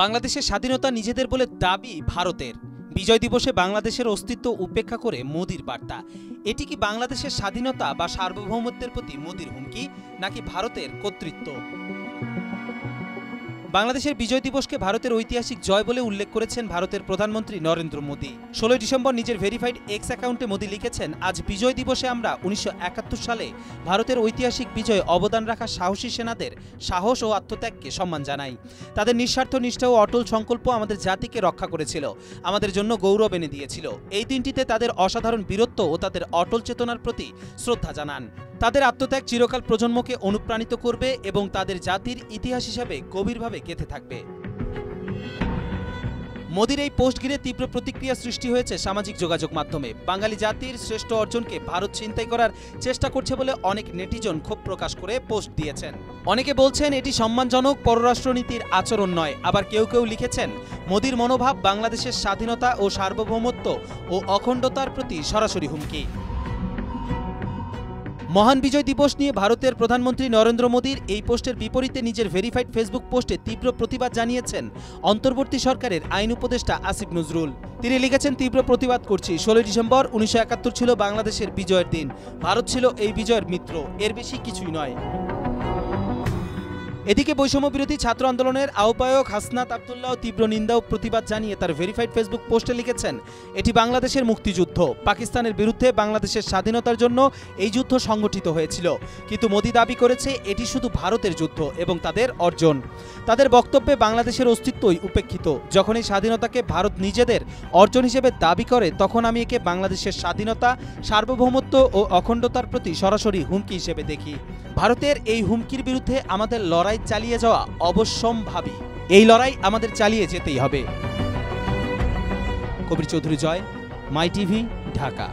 বাংলাদেশের স্বাধীনতা নিজেদের বলে দাবি ভারতের। বিজয় দিবসে বাংলাদেশের অস্তিত্ব উপেক্ষা করে মোদির বার্তা। এটি কি বাংলাদেশের স্বাধীনতা বা সার্বভৌমত্বের প্রতি মোদির হুমকি, নাকি ভারতের কর্তৃত্ব? বাংলাদেশের বিজয় দিবসকে ভারতের ঐতিহাসিক জয় বলে উল্লেখ করেছেন ভারতের প্রধানমন্ত্রী নরেন্দ্র মোদি। 16 ডিসেম্বর নিজের ভেরিফাইড এক্স অ্যাকাউন্টে মোদি লিখেছেন, আজ বিজয় দিবসে আমরা 1971 সালে ভারতের ঐতিহাসিক বিজয়ে অবদান রাখা সাহসী সেনাদের সাহস ও আত্মত্যাগকে সম্মান জানাই। তাদের নিঃস্বার্থ নিষ্ঠা ও অটল সংকল্প আমাদের জাতিকে রক্ষা করেছিল, আমাদের জন্য গৌরব এনে দিয়েছিল। এই দিনটিতে তাদের অসাধারণ বীরত্ব ও তাদের অটল চেতনার প্রতি শ্রদ্ধা জানান। তাদের আত্মত্যাগ চিরকাল প্রজন্মকে অনুপ্রাণিত করবে এবং তাদের জাতির ইতিহাস হিসাবে গভীরভাবে গেঁথে থাকবে। মোদির এই পোস্ট ঘিরে তীব্র প্রতিক্রিয়া সৃষ্টি হয়েছে সামাজিক যোগাযোগ মাধ্যমে। বাঙালি জাতির শ্রেষ্ঠ অর্জনকে ভারত ছিনতাই করার চেষ্টা করছে বলে অনেক নেটিজন ক্ষোভ প্রকাশ করে পোস্ট দিয়েছেন। অনেকে বলছেন এটি সম্মানজনক পররাষ্ট্রনীতির আচরণ নয়, আবার কেউ কেউ লিখেছেন মোদির মনোভাব বাংলাদেশের স্বাধীনতা ও সার্বভৌমত্ব ও অখণ্ডতার প্রতি সরাসরি হুমকি। মহান বিজয় দিবস নিয়ে ভারতের প্রধানমন্ত্রী নরেন্দ্র মোদির এই পোস্টের বিপরীতে নিজের ভেরিফাইড ফেসবুক পোস্টে তীব্র প্রতিবাদ জানিয়েছেন অন্তর্বর্তী সরকারের আইন উপদেষ্টা আসিফ নজরুল। তিনি লিখেছেন, তীব্র প্রতিবাদ করছি। 16 ডিসেম্বর 1971 ছিল বাংলাদেশের বিজয়ের দিন। ভারত ছিল এই বিজয়ের মিত্র, এর বেশি কিছুই নয়। এদিকে বৈষম্য বিরোধী ছাত্র আন্দোলনের আহ্বায়ক হাসনাত আব্দুল্লাহ তীব্র নিন্দা ও প্রতিবাদ জানিয়ে তার ভেরিফাইড ফেসবুক পোস্টে লিখেছেন, এটি বাংলাদেশের মুক্তিযুদ্ধ। পাকিস্তানের বিরুদ্ধে বাংলাদেশের স্বাধীনতার জন্য এই যুদ্ধ সংগঠিত হয়েছিল, কিন্তু মোদি দাবি করেছে এটি শুধু ভারতের যুদ্ধ এবং তাদের অর্জন। তাদের বক্তব্যে বাংলাদেশের অস্তিত্বই উপেক্ষিত। যখন এই স্বাধীনতাকে ভারত নিজেদের অর্জন হিসেবে দাবি করে, তখন আমি একে বাংলাদেশের স্বাধীনতা, সার্বভৌমত্ব ও অখণ্ডতার প্রতি সরাসরি হুমকি হিসেবে দেখি। ভারতের এই হুমকির বিরুদ্ধে আমাদের লড়াই চালিয়ে যাওয়া অবশ্যম্ভাবী। এই লড়াই আমাদের চালিয়ে যেতেই হবে। কবির চৌধুরী জয়, মাই টিভি, ঢাকা।